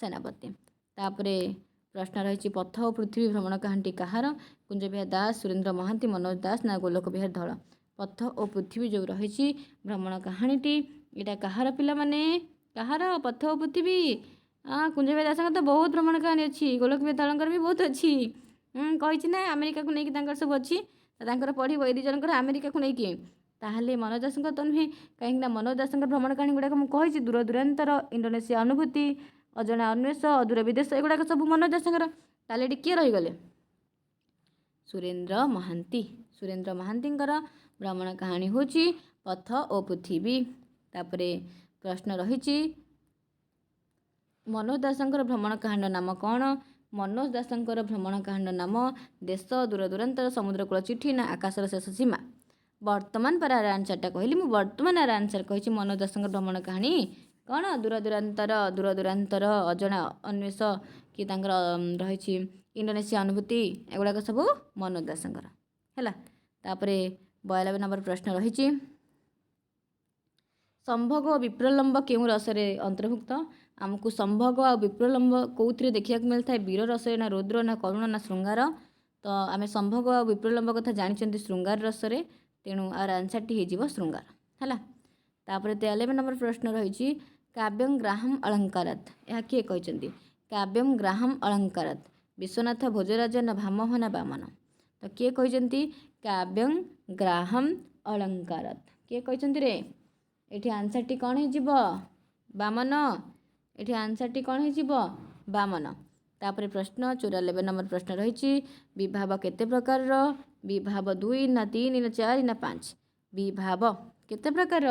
सेनापति। तापरे प्रश्न रही पथ और पृथ्वी भ्रमण कहानी कहार कुंजबिहारी दास सुरेंद्र महांती मनोज दास ना गोलोक बिहारी धल। पथ और पृथ्वी जो रही भ्रमण कहानीटी यहाँ कहार पिला माने कहार पथ और पृथ्वी कुंजबिहारी दास तो बहुत भ्रमण कहानी अच्छी गोलोक बिहारी धलकर भी बहुत अच्छी कही ना अमेरिका को लेकिन सब अच्छी पढ़ी ये दुजर अमेरिका को लेकिन ताहले मनोज दास तो नुहे कहीं मनोज दास भ्रमण कहानी गुड़ाक मुझे दूर दूरांतर इंडोनेशिया अनुभूति अजणा अन्वेष अदूर विदेश एगुड़ाक सब मनोज दास ताले किए रहीगले सुरेंद्र महांती भ्रमण कहानी हूँ पथ और पृथ्वी। तापरे प्रश्न रही मनोज दास भ्रमण कहानी नाम कौन। मनोज दास भ्रमण कहानी नाम देश दूर दूरांतर समुद्रकूल चिठी ना आकाशर शेष सीमा। ବର୍ତ୍ତମାନ ପରା ଆନ୍ସରଟା କହିଲି ମୁଁ ବର୍ତ୍ତମାନ ଆନ୍ସର କହିଛି ମନୋଜ ଦାସଙ୍କ ଭ୍ରମଣ କାହାଣୀ କ'ଣ ଦୂରଦୂରାନ୍ତର ଅଜଣା ଅନ୍ୱେଷ କି ତାଙ୍କର ରହିଛି ଇଣ୍ଡୋନେସିଆ ଅନୁଭୂତି ଏଗୁଡ଼ାକ ସବୁ ମନୋଜ ଦାସଙ୍କର ହେଲା। ତାପରେ 92 ନମ୍ବର ପ୍ରଶ୍ନ ରହିଛି ସମ୍ଭୋଗ ଓ ବିପ୍ରଲମ୍ବ କେଉଁ ରସରେ ଅନ୍ତର୍ଭୁକ୍ତ? ଆମକୁ ସମ୍ଭୋଗ ଆଉ ବିପ୍ରଲମ୍ବ କେଉଁଥିରେ ଦେଖିବାକୁ ମିଳିଥାଏ? ବୀର ରସରେ ନା ରୌଦ୍ର ନା କରୁଣ ନା ଶୃଙ୍ଗାର? ତ ଆମେ ସମ୍ଭୋଗ ଆଉ ବିପ୍ରଲମ୍ବ କଥା ଜାଣିଛନ୍ତି ଶୃଙ୍ଗାର ରସରେ, ତେଣୁ ଆର ଆନ୍ସରଟି ହେଇଯିବ ଶୃଙ୍ଗାର ହେଲା। ତାପରେ 93 ନମ୍ବର ପ୍ରଶ୍ନ ରହିଛି କାବ୍ୟଂ ଗ୍ରାହମ୍ ଅଳଙ୍କାରାତ୍, ଏହା କିଏ କହିଛନ୍ତି? କାବ୍ୟଂ ଗ୍ରାହମ୍ ଅଳଙ୍କାରାତ୍ ବିଶ୍ୱନାଥ ଭୋଜରାଜ ନା ଭାମହ ନା ବାମନ? ତ କିଏ କହିଛନ୍ତି କାବ୍ୟଂ ଗ୍ରାହମ୍ ଅଳଙ୍କାରାତ୍? କିଏ କହିଛନ୍ତି ରେ? ଏଠି ଆନ୍ସରଟି କ'ଣ ହେଇଯିବ? ବାମନ। ଏଠି ଆନ୍ସରଟି କ'ଣ ହେଇଯିବ? ବାମନ। ତାପରେ ପ୍ରଶ୍ନ 94 ନମ୍ବର ପ୍ରଶ୍ନ ରହିଛି ବିଭାବ କେତେ ପ୍ରକାରର? ବିଭାବ 2 ନା 3 ନା 4 ନା 5? ବିଭାବ କେତେ ପ୍ରକାରର?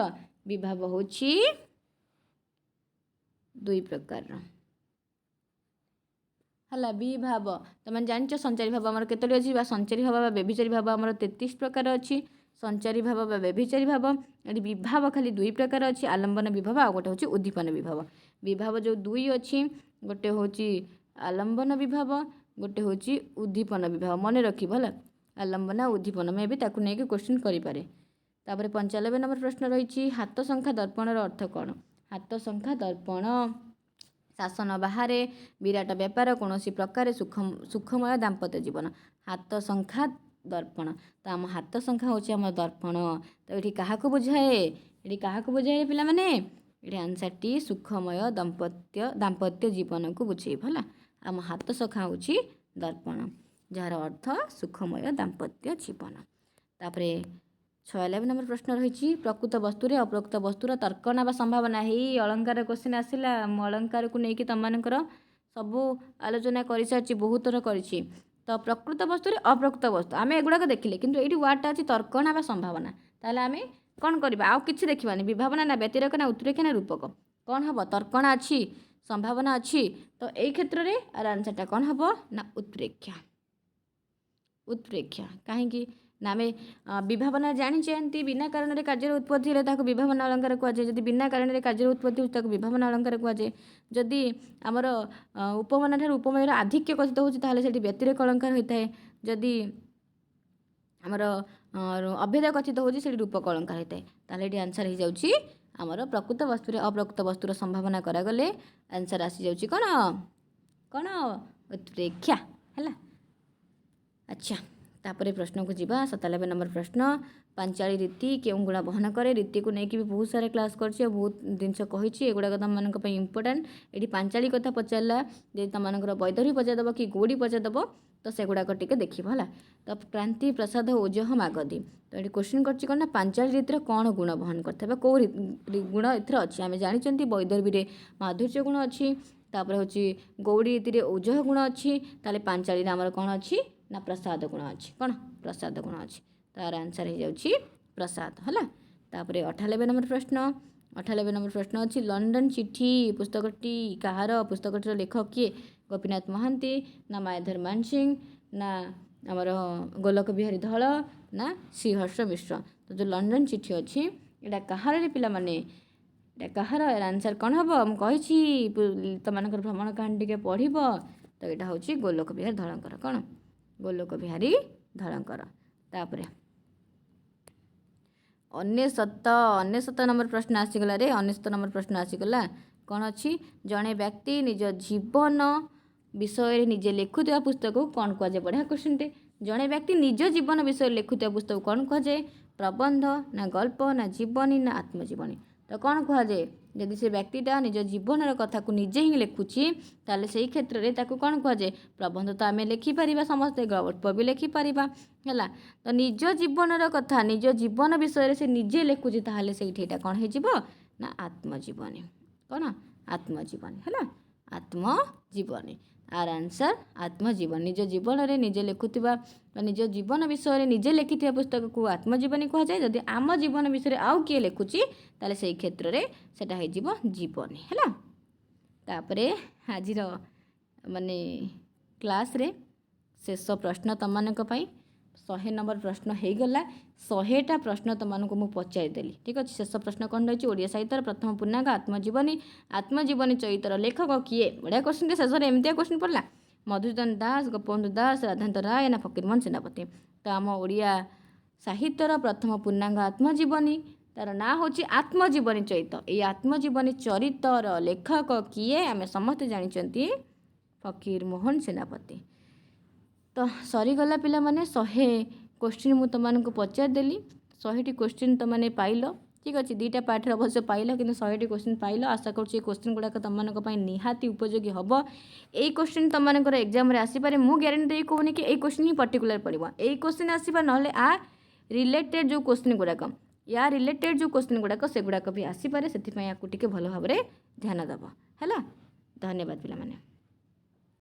ବିଭାବ ହେଉଛି 2 ପ୍ରକାରର ହେଲା। ବିଭାବ ତମେ ଜାଣିଛ ସଞ୍ଚାରୀ ଭାବ ଆମର କେତୋଟି ଅଛି? ବା ସଞ୍ଚାରୀ ଭାବ ବା ବ୍ୟଭିଚାରୀ ଭାବ ଆମର 33 ପ୍ରକାର ଅଛି। ସଞ୍ଚାରୀ ଭାବ ବା ବ୍ୟଭିଚାରୀ ଭାବ। ଏଠି ବିଭାବ ଖାଲି 2 ପ୍ରକାର ଅଛି, ଆଲମ୍ବନ ବିଭାବ ଆଉ ଗୋଟେ ହେଉଛି ଉଦ୍ଦୀପନ ବିଭାବ। ବିଭାବ ଯେଉଁ 2 ଅଛି, ଗୋଟେ ହେଉଛି ଆଲମ୍ବନ ବିଭାବ, ଗୋଟେ ହେଉଛି ଉଦ୍ଦୀପନ ବିଭାବ। ମନେ ରଖିବ ହେଲା, ଆଲମ୍ବନ ଉଦ୍ଦୀପନ ମେ ବି ତାକୁ ନେଇକି କ୍ୱେଶ୍ଚିନ୍ କରିପାରେ। ତାପରେ 95 ନମ୍ବର ପ୍ରଶ୍ନ ରହିଛି ହାତ ସଂଖ୍ୟା ଦର୍ପଣର ଅର୍ଥ କ'ଣ? ହାତ ସଂଖ୍ୟା ଦର୍ପଣ ଶାସନ ବାହାରେ, ବିରାଟ ବେପାର, କୌଣସି ପ୍ରକାରେ ସୁଖମୟ ଦାମ୍ପତ୍ୟ ଜୀବନ। ହାତ ସଂଖ୍ୟା ଦର୍ପଣ, ତ ଆମ ହାତ ସଂଖ୍ୟା ହେଉଛି ଆମ ଦର୍ପଣ। ତ ଏଠି କାହାକୁ ବୁଝାଏ? ଏଠି କାହାକୁ ବୁଝାଏ ପିଲାମାନେ? ଏଠି ଆନ୍ସରଟି ସୁଖମୟ ଦାମ୍ପତ୍ୟ ଜୀବନକୁ ବୁଝେଇବ ହେଲା। ଆମ ହାତ ସଂଖ୍ୟା ହେଉଛି ଦର୍ପଣ, ଯାହାର ଅର୍ଥ ସୁଖମୟ ଦାମ୍ପତ୍ୟ ଜୀବନ। ତାପରେ 96 ନମ୍ବର ପ୍ରଶ୍ନ ରହିଛି ପ୍ରକୃତ ବସ୍ତୁରେ ଅପ୍ରକୃତ ବସ୍ତୁର ତର୍କଣା ବା ସମ୍ଭାବନା। ହେଇ ଅଳଙ୍କାର କ୍ୱେଶ୍ଚିନ୍ ଆସିଲା। ମୁଁ ଅଳଙ୍କାରକୁ ନେଇକି ତମମାନଙ୍କର ସବୁ ଆଲୋଚନା କରିସାରିଛି, ବହୁତ ଥର କରିଛି। ତ ପ୍ରକୃତ ବସ୍ତୁରେ ଅପ୍ରକୃତ ବସ୍ତୁ ଆମେ ଏଗୁଡ଼ାକ ଦେଖିଲେ, କିନ୍ତୁ ଏଇଠି ୱାର୍ଡ଼ଟା ଅଛି ତର୍କଣା ବା ସମ୍ଭାବନା। ତାହେଲେ ଆମେ କ'ଣ କରିବା? ଆଉ କିଛି ଦେଖିବାନି। ବିଭାବନା ନା ବ୍ୟତିରେକ ନା ଉତ୍ପ୍ରେକ୍ଷା ନା ରୂପକ? କ'ଣ ହେବ? ତର୍କଣା ଅଛି, ସମ୍ଭାବନା ଅଛି, ତ ଏଇ କ୍ଷେତ୍ରରେ ଆର ଆନ୍ସରଟା କ'ଣ ହେବ? ନା ଉତ୍ପ୍ରେକ୍ଷା। ଉତ୍ପ୍ରେକ୍ଷା କାହିଁକି ନା ଆମେ ବିଭାବନା ଜାଣିଛେ ଏମିତି ବିନା କାରଣରେ କାର୍ଯ୍ୟର ଉତ୍ପତ୍ତି ହେଲେ ତାକୁ ବିଭାବନା ଅଳଙ୍କାର କୁହାଯାଏ। ଯଦି ବିନା କାରଣରେ କାର୍ଯ୍ୟର ଉତ୍ପତ୍ତି ହେଉଛି ତାକୁ ବିଭାବନା ଅଳଙ୍କାର କୁହାଯାଏ। ଯଦି ଆମର ଉପମାନ ଠାରୁ ଉପମାନର ଆଧିକ୍ୟ କଥିତ ହେଉଛି ତାହେଲେ ସେଠି ବ୍ୟତିରେକ ଅଳଙ୍କାର ହୋଇଥାଏ। ଯଦି ଆମର ଅଭେଦ କଥିତ ହେଉଛି ସେଠି ରୂପକ ଅଳଙ୍କାର ହୋଇଥାଏ। ତାହେଲେ ଏଠି ଆନ୍ସର ହେଇଯାଉଛି ଆମର ପ୍ରକୃତ ବସ୍ତୁରେ ଅପ୍ରକୃତ ବସ୍ତୁର ସମ୍ଭାବନା କରାଗଲେ ଆନ୍ସର ଆସିଯାଉଛି କ'ଣ? କ'ଣ? ଉତ୍ପ୍ରେକ୍ଷା ହେଲା। ଆଚ୍ଛା, ତାପରେ ପ୍ରଶ୍ନକୁ ଯିବା। 97 ନମ୍ବର ପ୍ରଶ୍ନ ପାଞ୍ଚାଳି ରୀତି କେଉଁ ଗୁଣ ବହନ କରେ? ରୀତିକୁ ନେଇକି ବି ବହୁତ ସାରା କ୍ଲାସ୍ କରିଛି ଆଉ ବହୁତ ଜିନିଷ କହିଛି, ଏଗୁଡ଼ାକ ତୁମମାନଙ୍କ ପାଇଁ ଇମ୍ପୋର୍ଟାଣ୍ଟ। ଏଠି ପାଞ୍ଚାଳି କଥା ପଚାରିଲା, ଯଦି ତୁମମାନଙ୍କର ବୈଦରୀ ପଚାରିଦେବ କି ଗୌଡ଼ି ପଚାରିଦେବ ତ ସେଗୁଡ଼ାକ ଟିକେ ଦେଖିବ ହେଲା। ତ କ୍ରାନ୍ତି ପ୍ରସାଦ ଓଜଃ ମାଗଧି, ତ ଏଠି କ୍ୱେଶ୍ଚିନ୍ କରିଛି କ'ଣ ନା ପାଞ୍ଚାଳି ରୀତିର କ'ଣ ଗୁଣ ବହନ କରିଥାଏ ବା କେଉଁ ଗୁଣ ଏଥିରେ ଅଛି? ଆମେ ଜାଣିଛନ୍ତି ବୈଦର୍ଭୀରେ ମାଧୁର୍ଯ୍ୟ ଗୁଣ ଅଛି, ତାପରେ ହେଉଛି ଗୌଡ଼ି ରୀତିରେ ଓଜଃ ଗୁଣ ଅଛି, ତାହେଲେ ପାଞ୍ଚାଳିରେ ଆମର କ'ଣ ଅଛି? ନା ପ୍ରସାଦ ଗୁଣ ଅଛି। କ'ଣ? ପ୍ରସାଦ ଗୁଣ ଅଛି। ତାର ଆନ୍ସର ହେଇଯାଉଛି ପ୍ରସାଦ ହେଲା। ତାପରେ 98 ନମ୍ବର ପ୍ରଶ୍ନ। 98 ନମ୍ବର ପ୍ରଶ୍ନ ଅଛି ଲଣ୍ଡନ ଚିଠି ପୁସ୍ତକଟି କାହାର? ପୁସ୍ତକଟିର ଲେଖକ କିଏ? ଗୋପୀନାଥ ମହାନ୍ତି ନା ମାୟାଧର ମାନସିଂହ ନା ଆମର ଗୋଲକ ବିହାରୀ ଧଳ ନା ଶ୍ରୀହର୍ଷ ମିଶ୍ର? ତ ଯେଉଁ ଲଣ୍ଡନ ଚିଠି ଅଛି ଏଇଟା କାହାର ପିଲାମାନେ? ଏଇଟା କାହାର? ଏର ଆନ୍ସର କ'ଣ ହେବ? ମୁଁ କହିଛି ତୁମମାନଙ୍କର ଭ୍ରମଣ କାହାଣୀ ଟିକେ ପଢ଼ିବ। ତ ଏଇଟା ହେଉଛି ଗୋଲକ ବିହାରୀ ଧଳଙ୍କର। କ'ଣ? ଗୋଲକ ବିହାରୀ ଧଳଙ୍କର। ତାପରେ 99 ନମ୍ବର ପ୍ରଶ୍ନ ଆସିଗଲା ରେ। 99 ନମ୍ବର ପ୍ରଶ୍ନ ଆସିଗଲା। କ'ଣ ଅଛି? ଜଣେ ବ୍ୟକ୍ତି ନିଜ ଜୀବନ ବିଷୟରେ ନିଜେ ଲେଖୁଥିବା ପୁସ୍ତକକୁ କ'ଣ କୁହାଯାଏ? ବଢ଼ିଆ କ୍ୱେଶ୍ଚିନ୍ଟେ। ଜଣେ ବ୍ୟକ୍ତି ନିଜ ଜୀବନ ବିଷୟରେ ଲେଖୁଥିବା ପୁସ୍ତକକୁ କ'ଣ କୁହାଯାଏ? ପ୍ରବନ୍ଧ ନା ଗଳ୍ପ ନା ଜୀବନୀ ନା ଆତ୍ମଜୀବନୀ? ତ କ'ଣ କୁହାଯାଏ? ଯଦି ସେ ବ୍ୟକ୍ତିଟା ନିଜ ଜୀବନର କଥାକୁ ନିଜେ ହିଁ ଲେଖୁଛି ତାହେଲେ ସେଇ କ୍ଷେତ୍ରରେ ତାକୁ କ'ଣ କୁହାଯାଏ? ପ୍ରବନ୍ଧ ତ ଆମେ ଲେଖିପାରିବା ସମସ୍ତେ, ଗଳ୍ପ ବି ଲେଖିପାରିବା ହେଲା। ତ ନିଜ ଜୀବନର କଥା, ନିଜ ଜୀବନ ବିଷୟରେ ସେ ନିଜେ ଲେଖୁଛି ତାହେଲେ ସେଇଠି ଏଇଟା କ'ଣ ହେଇଯିବ? ନା ଆତ୍ମଜୀବନୀ। କ'ଣ? ଆତ୍ମଜୀବନୀ ହେଲା। ଆତ୍ମଜୀବନୀ ଆର ଆନ୍ସର ଆତ୍ମଜୀବନୀ। ନିଜ ଜୀବନରେ ନିଜେ ଲେଖୁଥିବା ବା ନିଜ ଜୀବନ ବିଷୟରେ ନିଜେ ଲେଖିଥିବା ପୁସ୍ତକକୁ ଆତ୍ମଜୀବନୀ କୁହାଯାଏ। ଯଦି ଆମ ଜୀବନ ବିଷୟରେ ଆଉ କିଏ ଲେଖୁଛି ତାହେଲେ ସେଇ କ୍ଷେତ୍ରରେ ସେଟା ହେଇଯିବ ଜୀବନୀ ହେଲା। ତାପରେ ଆଜିର ମାନେ କ୍ଲାସ୍ରେ ଶେଷ ପ୍ରଶ୍ନ ତୁମମାନଙ୍କ ପାଇଁ 100 नंबर प्रश्न हो गला 100टा प्रश्न तुमको मुझे पचारिदेली ठीक अच्छे शेष प्रश्न कौन रही ओडिया साहित्य प्रथम पूर्णांग आत्मजीवनी चरित्र लेखक किए बढ़िया क्वेश्चन शेष में एमती क्वेश्चन पड़ा मधुसूदन दास गोपबंधु दास राधाकांत राय ना फकीरमोहन सेनापति। तो आम ओडिया साहित्यर प्रथम पूर्णांग आत्मजीवनी तार ना हूँ आत्मजीवनी चरित्र ये आत्मजीवनी चरित्र लेखक किए आम समस्ते जानते फकीरमोहन सेनापति। तो सरीगला पिला माने 100 क्वेश्चन मुझे तुमको पचारिदेली 100टी क्वेश्चन तुमने पाइल ठीक अच्छे 2टा पार्ट अवश्य पाइल कि 100टी क्वेश्चन पाइल आशा करुँच क्वेश्चन गुड़ाक तुम निहाती उपयोगी हम यही क्वेश्चन तुम एग्जाम आसपे मुझे ग्यारंटी दे कहूनी कि क्वेश्चन ही पर्टिकुलर पड़ो यही क्वेश्चन आसपा ना आ रिलेटेड जो क्वेश्चन गुड़ाक या रिलेटेड जो क्वेश्चन गुड़ाक से गुड़ाक भी आसपे से भल भाव ध्यान दब है। धन्यवाद पिला माने।